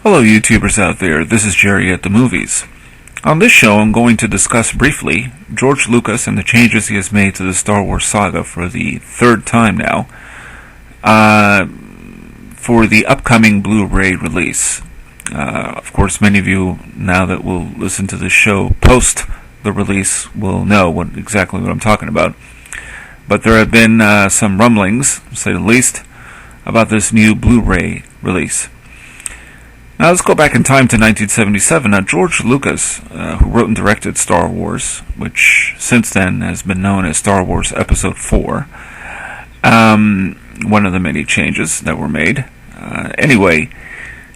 Hello YouTubers out there, this is Jerry at the Movies. On this show I'm going to discuss briefly George Lucas and the changes he has made to the Star Wars saga for the third time now, for the upcoming Blu-Ray release. Of course, many of you now that will listen to this show post the release will know exactly what I'm talking about. But there have been some rumblings, to say the least, about this new Blu-ray release. Now let's go back in time to 1977. Now George Lucas, who wrote and directed Star Wars, which since then has been known as Star Wars Episode 4, one of the many changes that were made. Anyway,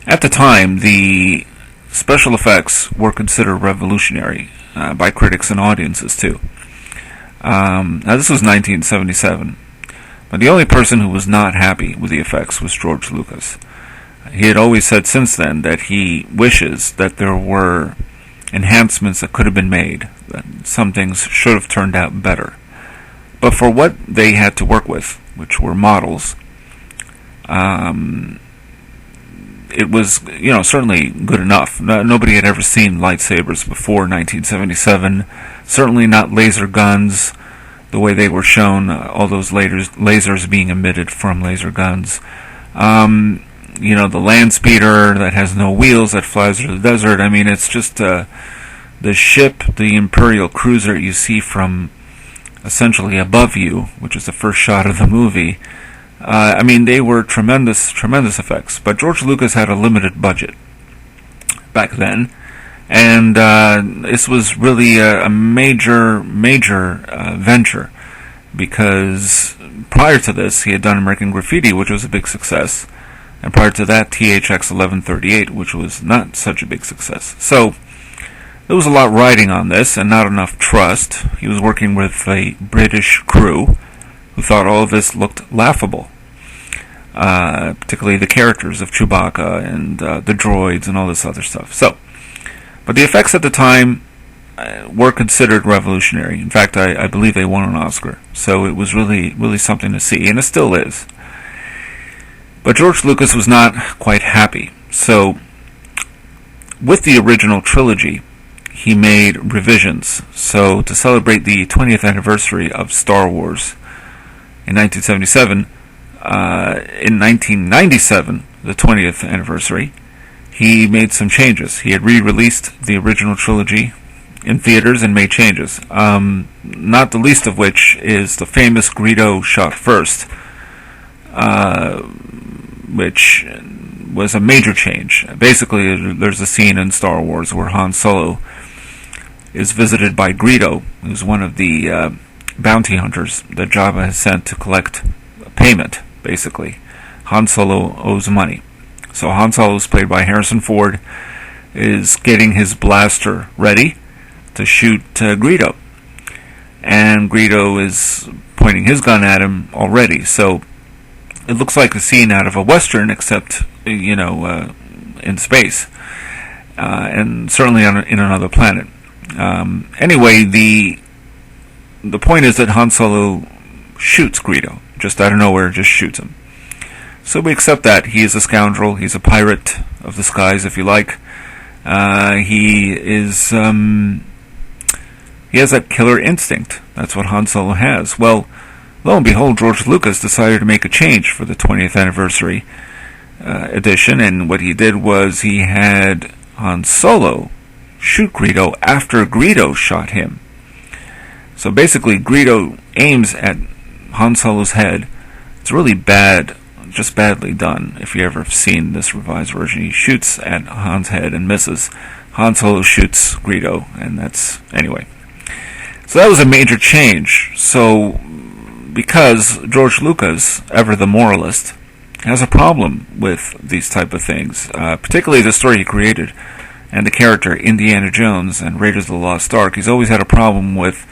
at the time, the special effects were considered revolutionary by critics and audiences too. Now this was 1977, but the only person who was not happy with the effects was George Lucas. He had always said since then that he wishes that there were enhancements that could have been made, that some things should have turned out better. But for what they had to work with, which were models, it was, certainly good enough. Nobody had ever seen lightsabers before 1977, certainly not laser guns, the way they were shown, all those lasers being emitted from laser guns. The land speeder that has no wheels that flies through the desert. I mean, it's just the ship, the Imperial cruiser you see from essentially above you, which is the first shot of the movie. They were tremendous effects. But George Lucas had a limited budget back then, and this was really a major venture, because prior to this he had done American Graffiti, which was a big success. And prior to that, THX 1138, which was not such a big success. So, there was a lot riding on this, and not enough trust. He was working with a British crew who thought all of this looked laughable. Particularly the characters of Chewbacca and the droids and all this other stuff. But the effects at the time were considered revolutionary. In fact, I believe they won an Oscar. So it was really something to see, and it still is. But George Lucas was not quite happy. So, with the original trilogy, he made revisions. So, to celebrate the 20th anniversary of Star Wars in 1977, in 1997, the 20th anniversary, he made some changes. He had re-released the original trilogy in theaters and made changes. Not the least of which is the famous Greedo shot first, which was a major change. Basically, there's a scene in Star Wars where Han Solo is visited by Greedo, who's one of the bounty hunters that Jabba has sent to collect payment, basically. Han Solo owes money. So Han Solo, is played by Harrison Ford, is getting his blaster ready to shoot Greedo. And Greedo is pointing his gun at him already, so it looks like a scene out of a Western, except, in space. And certainly in another planet. Anyway, the point is that Han Solo shoots Greedo. Just out of nowhere, just shoots him. So we accept that. He is a scoundrel. He's a pirate of the skies, if you like. He has that killer instinct. That's what Han Solo has. Well, lo and behold, George Lucas decided to make a change for the 20th anniversary edition, and what he did was he had Han Solo shoot Greedo after Greedo shot him. So basically, Greedo aims at Han Solo's head. It's really bad, just badly done. If you ever have seen this revised version, he shoots at Han's head and misses. Han Solo shoots Greedo, and that's, anyway. So that was a major change. So, because George Lucas, ever the moralist, has a problem with these type of things, particularly the story he created and the character Indiana Jones and Raiders of the Lost Ark. He's always had a problem with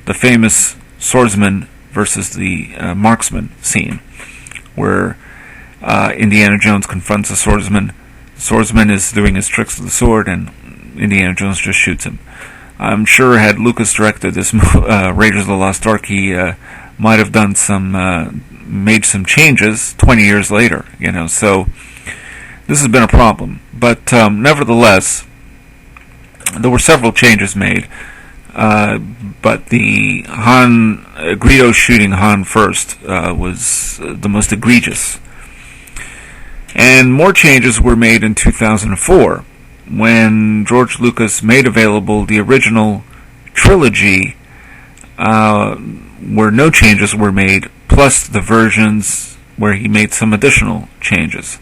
the famous swordsman versus the marksman scene, where Indiana Jones confronts a swordsman. The swordsman is doing his tricks with the sword, and Indiana Jones just shoots him. I'm sure had Lucas directed this Raiders of the Lost Ark, he might have done made some changes 20 years later. So this has been a problem. But nevertheless, there were several changes made. But the Greedo shooting Han first was the most egregious. And more changes were made in 2004 when George Lucas made available the original trilogy, where no changes were made, plus the versions where he made some additional changes.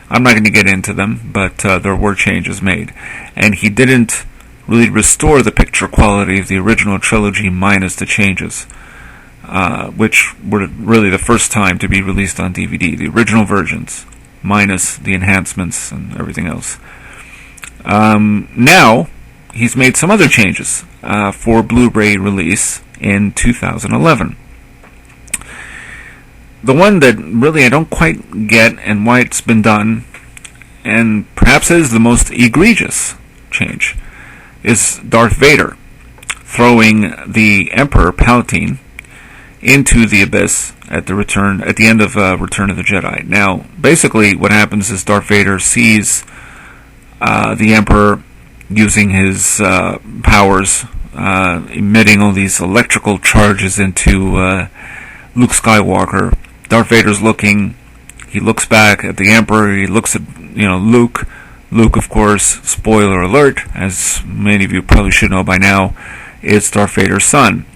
I'm not going to get into them, but there were changes made. And he didn't really restore the picture quality of the original trilogy minus the changes, which were really the first time to be released on DVD, the original versions, minus the enhancements and everything else. Now, he's made some other changes for Blu-ray release in 2011. The one that really I don't quite get and why it's been done, and perhaps is the most egregious change, is Darth Vader throwing the Emperor Palpatine into the abyss at the end of Return of the Jedi. Now, basically, what happens is Darth Vader sees the Emperor using his powers, emitting all these electrical charges into Luke Skywalker. Darth Vader's looking. He looks back at the Emperor. He looks at Luke. Luke, of course, spoiler alert, as many of you probably should know by now, is Darth Vader's son.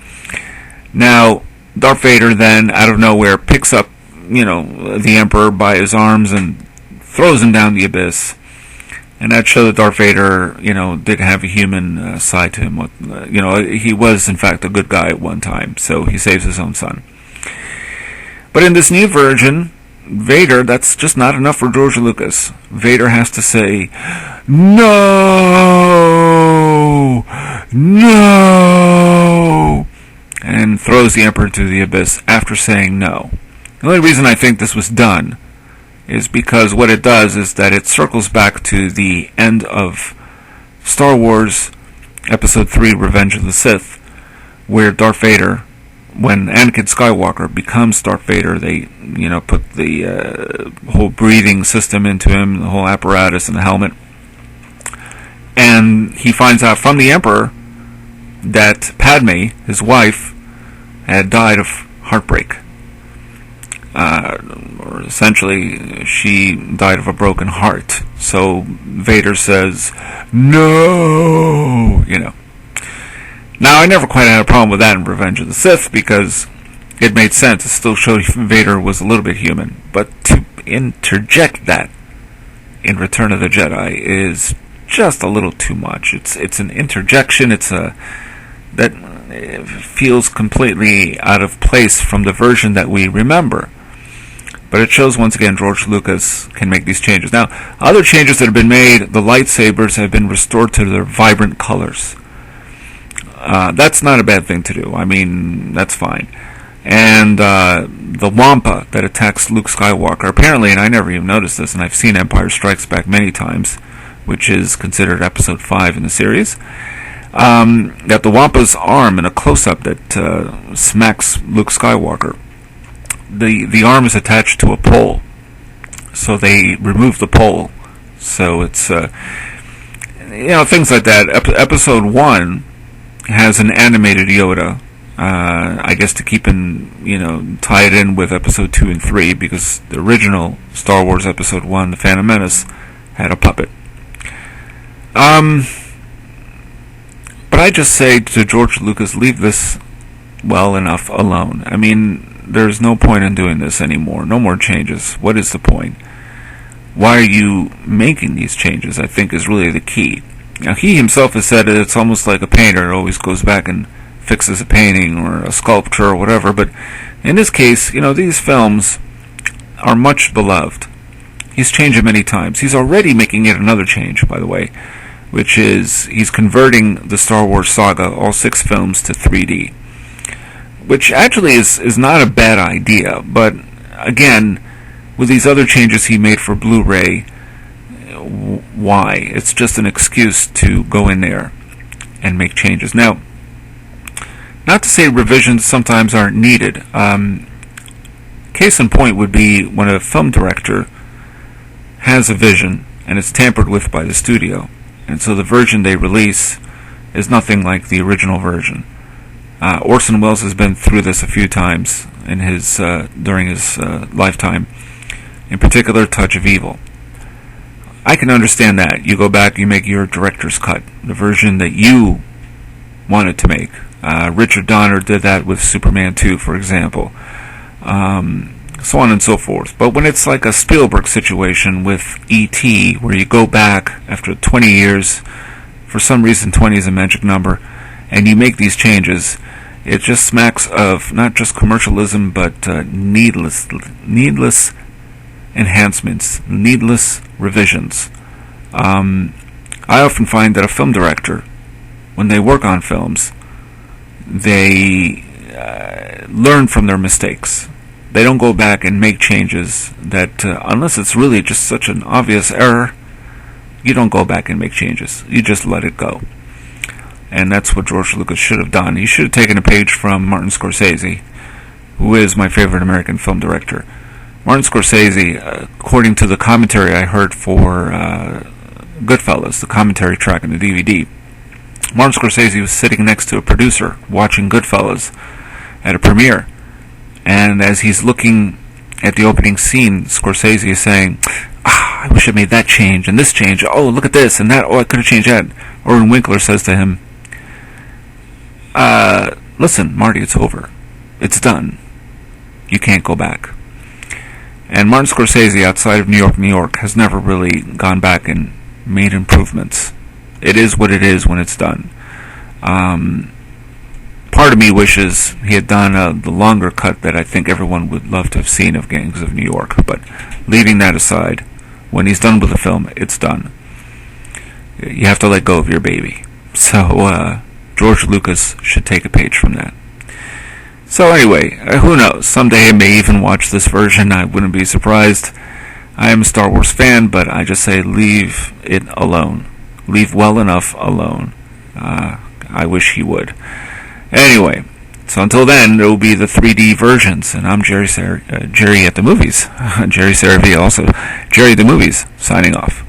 Now, Darth Vader then, out of nowhere, picks up, the Emperor by his arms and throws him down the abyss. And that showed that Darth Vader, did have a human side to him. He was, in fact, a good guy at one time, so he saves his own son. But in this new version, Vader, that's just not enough for George Lucas. Vader has to say, "No! No!" and throws the Emperor to the abyss after saying no. The only reason I think this was done is because what it does is that it circles back to the end of Star Wars Episode 3, Revenge of the Sith, where Darth Vader, when Anakin Skywalker becomes Darth Vader, they, put the whole breathing system into him, the whole apparatus and the helmet. And he finds out from the Emperor that Padme, his wife, had died of heartbreak. Or essentially, she died of a broken heart. So Vader says, "No!" Now, I never quite had a problem with that in Revenge of the Sith because it made sense. It still showed Vader was a little bit human. But to interject that in Return of the Jedi is just a little too much. It's an interjection. That feels completely out of place from the version that we remember. But it shows, once again, George Lucas can make these changes. Now, other changes that have been made, the lightsabers have been restored to their vibrant colors. That's not a bad thing to do. I mean, that's fine. And the Wampa that attacks Luke Skywalker, apparently, and I never even noticed this, and I've seen Empire Strikes Back many times, which is considered Episode 5 in the series, that the Wampa's arm in a close-up that smacks Luke Skywalker, the arm is attached to a pole, so they remove the pole. So it's things like that. Episode 1 has an animated Yoda, I guess to keep tie it in with Episode 2 and 3, because the original Star Wars Episode 1, The Phantom-Menace, had a puppet. But I just say to George Lucas, leave this well enough alone. I mean, there's no point in doing this anymore. No more changes. What is the point? Why are you making these changes, I think, is really the key. Now, he himself has said that it's almost like a painter always goes back and fixes a painting or a sculpture or whatever, but in this case, these films are much beloved. He's changed it many times. He's already making yet another change, by the way, which is he's converting the Star Wars saga, all 6 films, to 3D. Which actually is not a bad idea, but again, with these other changes he made for Blu-ray, why? It's just an excuse to go in there and make changes. Now, not to say revisions sometimes aren't needed. Case in point would be when a film director has a vision, and it's tampered with by the studio. And so the version they release is nothing like the original version. Orson Welles has been through this a few times in his during his lifetime. In particular, Touch of Evil. I can understand that. You go back, you make your director's cut, the version that you wanted to make. Richard Donner did that with Superman 2, for example. So on and so forth. But when it's like a Spielberg situation with E.T., where you go back after 20 years, for some reason 20 is a magic number, and you make these changes, it just smacks of not just commercialism, but needless enhancements, needless revisions. I often find that a film director, when they work on films, they learn from their mistakes. They don't go back and make changes that, unless it's really just such an obvious error, you don't go back and make changes. You just let it go. And that's what George Lucas should have done. He should have taken a page from Martin Scorsese, who is my favorite American film director. Martin Scorsese, according to the commentary I heard for Goodfellas, the commentary track in the DVD, Martin Scorsese was sitting next to a producer watching Goodfellas at a premiere. And as he's looking at the opening scene, Scorsese is saying, I wish I made that change and this change. Oh, look at this and that. Oh, I could have changed that. Orrin Winkler says to him, listen, Marty, it's over. It's done. You can't go back. And Martin Scorsese, outside of New York, has never really gone back and made improvements. It is what it is when it's done. Part of me wishes he had done the longer cut that I think everyone would love to have seen of Gangs of New York. But leaving that aside, when he's done with the film, it's done. You have to let go of your baby. So George Lucas should take a page from that. So anyway, who knows? Someday I may even watch this version. I wouldn't be surprised. I am a Star Wars fan, but I just say leave it alone. Leave well enough alone. I wish he would. Anyway, so until then, there will be the 3D versions, and I'm Jerry at the movies. Jerry Servi also. Jerry the Movies, signing off.